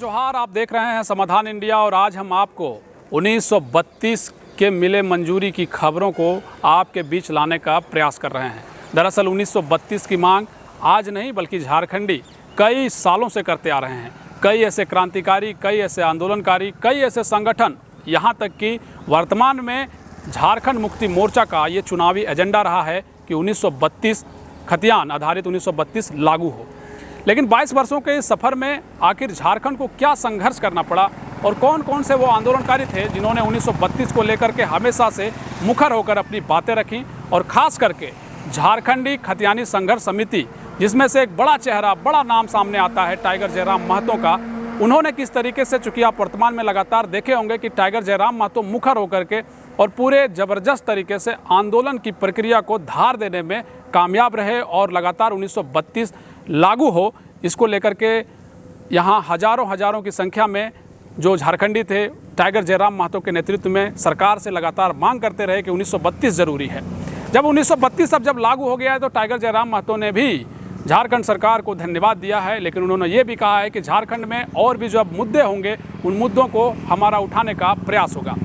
जोहार। आप देख रहे हैं समाधान इंडिया और आज हम आपको 1932 के मिले मंजूरी की खबरों को आपके बीच लाने का प्रयास कर रहे हैं। दरअसल 1932 की मांग आज नहीं बल्कि झारखंडी कई सालों से करते आ रहे हैं। कई ऐसे क्रांतिकारी, कई ऐसे आंदोलनकारी, कई ऐसे संगठन, यहाँ तक कि वर्तमान में झारखंड मुक्ति मोर्चा का ये चुनावी एजेंडा रहा है कि 1932 खतियान आधारित 1932 लागू हो। लेकिन 22 वर्षों के इस सफ़र में आखिर झारखंड को क्या संघर्ष करना पड़ा और कौन कौन से वो आंदोलनकारी थे जिन्होंने 1932 को लेकर के हमेशा से मुखर होकर अपनी बातें रखी, और ख़ास करके झारखंडी खतियानी संघर्ष समिति, जिसमें से एक बड़ा चेहरा, बड़ा नाम सामने आता है टाइगर जयराम महतो का। उन्होंने किस तरीके से, चूँकि आप वर्तमान में लगातार देखे होंगे कि टाइगर जयराम महतो मुखर होकर के और पूरे ज़बरदस्त तरीके से आंदोलन की प्रक्रिया को धार देने में कामयाब रहे और लगातार 1932 लागू हो, इसको लेकर के यहाँ हजारों की संख्या में जो झारखंडी थे टाइगर जयराम महतो के नेतृत्व में सरकार से लगातार मांग करते रहे कि 1932 ज़रूरी है। जब 1932 अब जब लागू हो गया है तो टाइगर जयराम महतो ने भी झारखंड सरकार को धन्यवाद दिया है, लेकिन उन्होंने ये भी कहा है कि झारखंड में और भी जो अब मुद्दे होंगे उन मुद्दों को हमारा उठाने का प्रयास होगा।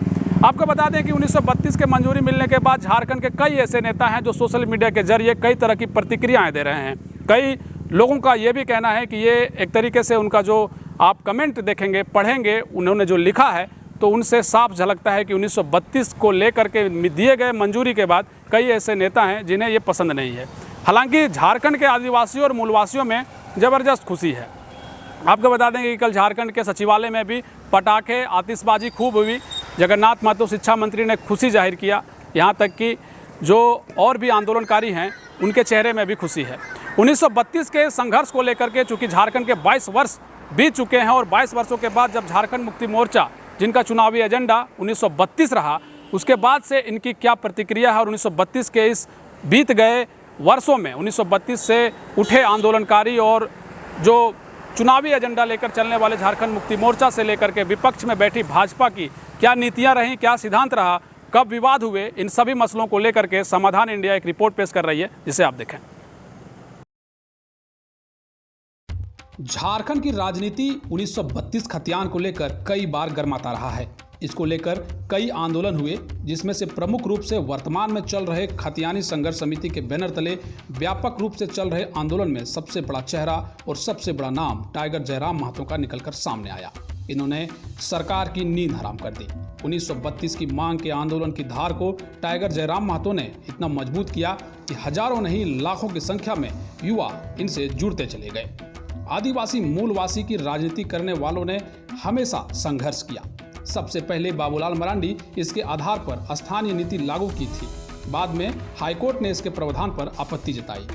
आपको बता दें कि 1932 के मंजूरी मिलने के बाद झारखंड के कई ऐसे नेता हैं जो सोशल मीडिया के जरिए कई तरह की प्रतिक्रियाएं दे रहे हैं। कई लोगों का ये भी कहना है कि ये एक तरीके से उनका जो आप कमेंट देखेंगे, पढ़ेंगे, उन्होंने जो लिखा है तो उनसे साफ झलकता है कि 1932 को लेकर के दिए गए मंजूरी के बाद कई ऐसे नेता हैं जिन्हें ये पसंद नहीं है। हालांकि झारखंड के आदिवासियों और मूलवासियों में ज़बरदस्त खुशी है। आपको बता दें कि कल झारखंड के सचिवालय में भी पटाखे, आतिशबाजी खूब हुई। जगन्नाथ महतो शिक्षा मंत्री ने खुशी जाहिर किया। यहाँ तक कि जो और भी आंदोलनकारी हैं उनके चेहरे में भी खुशी है। 1932 के संघर्ष को लेकर के चूँकि झारखंड के 22 वर्ष बीत चुके हैं और 22 वर्षों के बाद जब झारखंड मुक्ति मोर्चा, जिनका चुनावी एजेंडा 1932 रहा, उसके बाद से इनकी क्या प्रतिक्रिया है और 1932 के इस बीत गए वर्षों में 1932 से उठे आंदोलनकारी और जो चुनावी एजेंडा लेकर चलने वाले झारखंड मुक्ति मोर्चा से लेकर के विपक्ष में बैठी भाजपा की क्या नीतियां रहीं, क्या सिद्धांत रहा, कब विवाद हुए, इन सभी मसलों को लेकर के समाधान इंडिया एक रिपोर्ट पेश कर रही है, जिसे आप देखें। झारखंड की राजनीति 1932 खतियान को लेकर कई बार गर्माता रहा है। इसको लेकर कई आंदोलन हुए, जिसमें से प्रमुख रूप से वर्तमान में चल रहे खतियानी संघर्ष समिति के बैनर तले व्यापक रूप से चल रहे आंदोलन में सबसे बड़ा चेहरा और सबसे बड़ा नाम टाइगर जयराम महतो का निकलकर सामने आया। इन्होंने सरकार की नींद हराम कर दी। 1932 की मांग के आंदोलन की धार को टाइगर जयराम महतो ने इतना मजबूत किया कि हजारों नहीं लाखों की संख्या में युवा इनसे जुड़ते चले गए। आदिवासी मूलवासी की राजनीति करने वालों ने हमेशा संघर्ष किया। सबसे पहले बाबूलाल मरांडी इसके आधार पर स्थानीय नीति लागू की थी। बाद में हाईकोर्ट ने इसके प्रावधान पर आपत्ति जताई।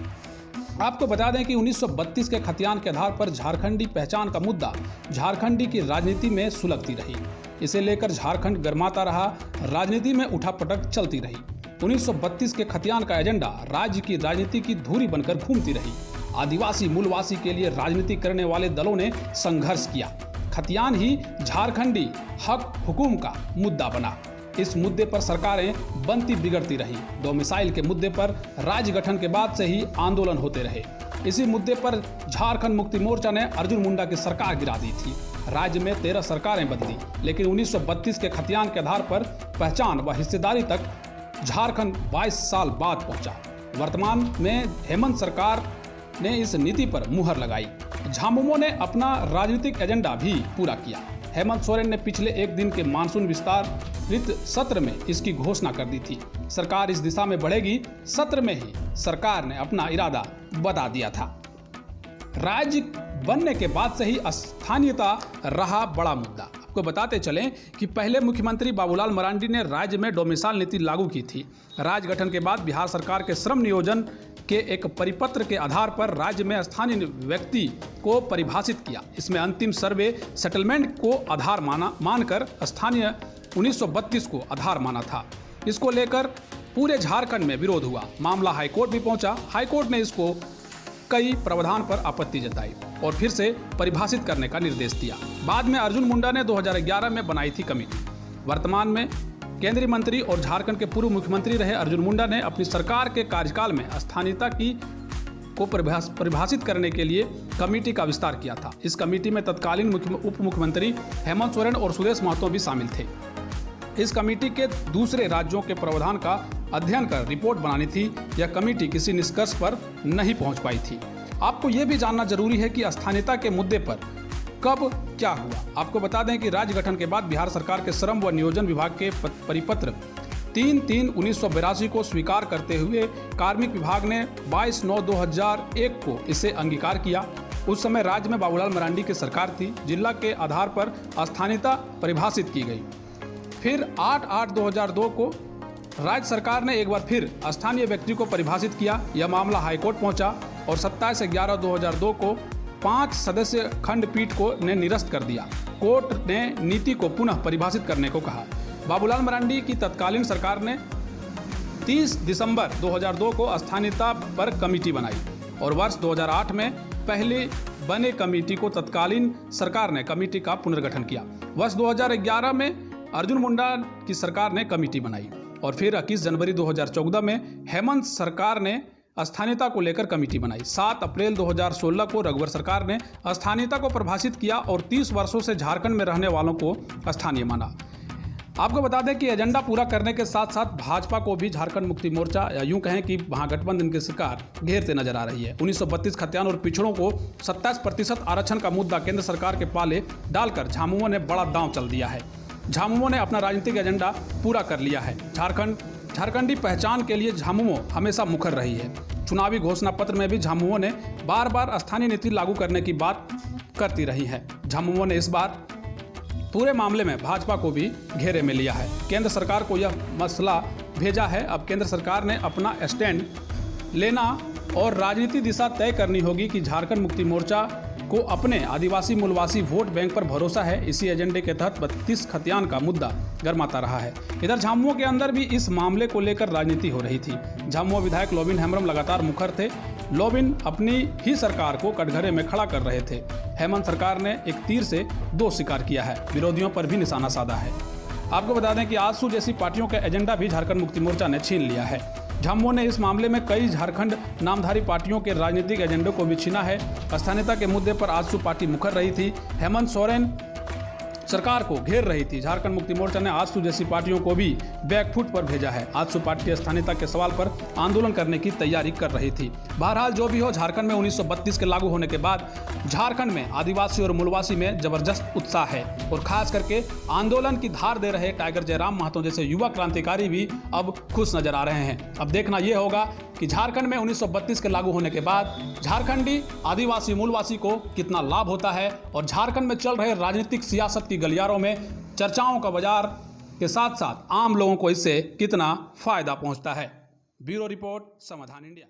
आपको बता दें कि 1932 के खतियान के आधार पर झारखंडी पहचान का मुद्दा झारखंडी की राजनीति में सुलगती रही। इसे लेकर झारखंड गर्माता रहा, राजनीति में उठापटक चलती रही। 1932 के खतियान का एजेंडा राज्य की राजनीति की धुरी बनकर घूमती रही। आदिवासी मूलवासी के लिए राजनीति करने वाले दलों ने संघर्ष किया। खतियान ही झारखंडी हक हुकूम का मुद्दा बना। इस मुद्दे पर सरकारें बनती बिगड़ती रही। डोमिसाइल के मुद्दे पर राज्य गठन के बाद से ही आंदोलन होते रहे। इसी मुद्दे पर झारखंड मुक्ति मोर्चा ने अर्जुन मुंडा की सरकार गिरा दी थी। राज्य में 13 सरकारें बदली, लेकिन 1932 के खतियान के आधार पर पहचान व हिस्सेदारी तक झारखंड 22 साल बाद पहुंचा। वर्तमान में हेमंत सरकार ने इस नीति पर मुहर लगाई। झामुमो ने अपना राजनीतिक एजेंडा भी पूरा किया। हेमंत सोरेन ने पिछले एक दिन के मानसून विस्तारित सत्र में इसकी घोषणा कर दी थी। सरकार इस दिशा में बढ़ेगी। सत्र में ही सरकार ने अपना इरादा बता दिया था। राज्य बनने के बाद से ही स्थानीयता रहा बड़ा मुद्दा। आपको बताते चलें कि पहले मुख्यमंत्री बाबूलाल मरांडी ने राज्य में डोमिसाइल नीति लागू की थी। राज्य गठन के बाद बिहार सरकार के श्रम नियोजन के एक परिपत्र के आधार पर राज्य में स्थानीय व्यक्ति को परिभाषित किया। इसमें अंतिम सर्वे सेटलमेंट को आधार मानकर स्थानीय 1932 को आधार माना था। इसको लेकर पूरे झारखंड में विरोध हुआ। मामला हाईकोर्ट भी पहुंचा। हाईकोर्ट ने इसको कई प्रावधान पर आपत्ति जताई और फिर से परिभाषित करने का निर्देश दिया। बाद में अर्जुन मुंडा ने 2011 में बनाई थी कमेटी। वर्तमान में केंद्रीय मंत्री और झारखंड के पूर्व मुख्यमंत्री रहे अर्जुन मुंडा ने अपनी सरकार के कार्यकाल में स्थानीयता को परिभाषित करने के लिए कमेटी का विस्तार किया था। इस कमेटी में तत्कालीन उप मुख्यमंत्री हेमंत सोरेन और सुदेश महतो भी शामिल थे। इस कमेटी के दूसरे राज्यों के प्रावधान का अध्ययन कर रिपोर्ट बनानी थी। यह कमेटी किसी निष्कर्ष पर नहीं पहुंच पाई थी। आपको यह भी जानना जरूरी है कि स्थानीयता के मुद्दे पर कब क्या हुआ। आपको बता दें कि राज्य गठन के बाद बिहार सरकार के श्रम व नियोजन विभाग के परिपत्र 3/3/1982 को स्वीकार करते हुए कार्मिक विभाग ने 22/9/2001 को इसे अंगीकार किया। उस समय राज्य में बाबूलाल मरांडी की सरकार थी। जिला के आधार पर स्थानीयता परिभाषित की गई। फिर 8/8/2002 को राज्य सरकार ने एक बार फिर स्थानीय व्यक्ति को परिभाषित किया। यह मामला हाईकोर्ट पहुंचा और 27/11/2002 को 5 सदस्यीय खंडपीठ को ने निरस्त कर दिया। कोर्ट ने नीति को पुनः परिभाषित करने को कहा। बाबूलाल मरांडी की तत्कालीन सरकार ने 30 दिसंबर 2002 को स्थानीयता पर कमेटी बनाई और वर्ष 2008 में पहले बने कमेटी को तत्कालीन सरकार ने कमेटी का पुनर्गठन किया। वर्ष 2011 में अर्जुन मुंडा की सरकार ने कमेटी बनाई और फिर 21 जनवरी 2014 में हेमंत सरकार ने स्थानीयता को लेकर कमेटी बनाई। 7 अप्रैल 2016 को रघुवर सरकार ने स्थानीयता को परिभाषित किया और 30 वर्षों से झारखंड में रहने वालों को स्थानीय माना। आपको बता दें कि एजेंडा पूरा करने के साथ साथ भाजपा को भी झारखंड मुक्ति मोर्चा या यूं कहें कि महागठबंधन की सरकार घेरते नजर आ रही है। 1932 खतियान और पिछड़ों को 27% आरक्षण का मुद्दा केंद्र सरकार के पाले डालकर झामुमो ने बड़ा दांव चल दिया है। झामुमो ने अपना राजनीतिक एजेंडा पूरा कर लिया है। झारखंडी पहचान के लिए झामुमो हमेशा मुखर रही है। चुनावी घोषणा पत्र में भी झामुमो ने बार बार स्थानीय नीति लागू करने की बात करती रही है। झामुमो ने इस बार पूरे मामले में भाजपा को भी घेरे में लिया है। केंद्र सरकार को यह मसला भेजा है। अब केंद्र सरकार ने अपना स्टैंड लेना और राजनीति दिशा तय करनी होगी कि झारखंड मुक्ति मोर्चा को अपने आदिवासी मूलवासी वोट बैंक पर भरोसा है। इसी एजेंडे के तहत 32 खतियान का मुद्दा गर्माता रहा है। इधर झामुमो के अंदर भी इस मामले को लेकर राजनीति हो रही थी। झामुमो विधायक लोबिन हेम्ब्रम लगातार मुखर थे। लोबिन अपनी ही सरकार को कटघरे में खड़ा कर रहे थे। हेमंत सरकार ने एक तीर से 2 शिकार किया है। विरोधियों पर भी निशाना साधा है। आपको बता दें कि आजसू जैसी पार्टियों का एजेंडा भी झारखंड मुक्ति मोर्चा ने छीन लिया है। झामुमो ने इस मामले में कई झारखंड नामधारी पार्टियों के राजनीतिक एजेंडे को भी छीना है। स्थानीयता के मुद्दे पर आजसू पार्टी मुखर रही थी। हेमंत सोरेन सरकार को घेर रही थी। झारखंड मुक्ति मोर्चा ने आजसू जैसी पार्टियों को भी बैकफुट पर भेजा है। आजसू पार्टी स्थानीयता के सवाल पर आंदोलन करने की तैयारी कर रही थी। बहरहाल जो भी हो, झारखंड में 1932 के लागू होने के बाद झारखंड में आदिवासी और मूलवासी में जबरदस्त उत्साह है और खास करके आंदोलन की धार दे रहे टाइगर जयराम महतो जैसे युवा क्रांतिकारी भी अब खुश नजर आ रहे हैं। अब देखना यह होगा कि झारखंड में 1932 के लागू होने के बाद झारखंडी आदिवासी मूलवासी को कितना लाभ होता है और झारखंड में चल रहे राजनीतिक सियासत की गलियारों में चर्चाओं का बाजार के साथ साथ आम लोगों को इससे कितना फायदा पहुंचता है। ब्यूरो रिपोर्ट, समाधान इंडिया।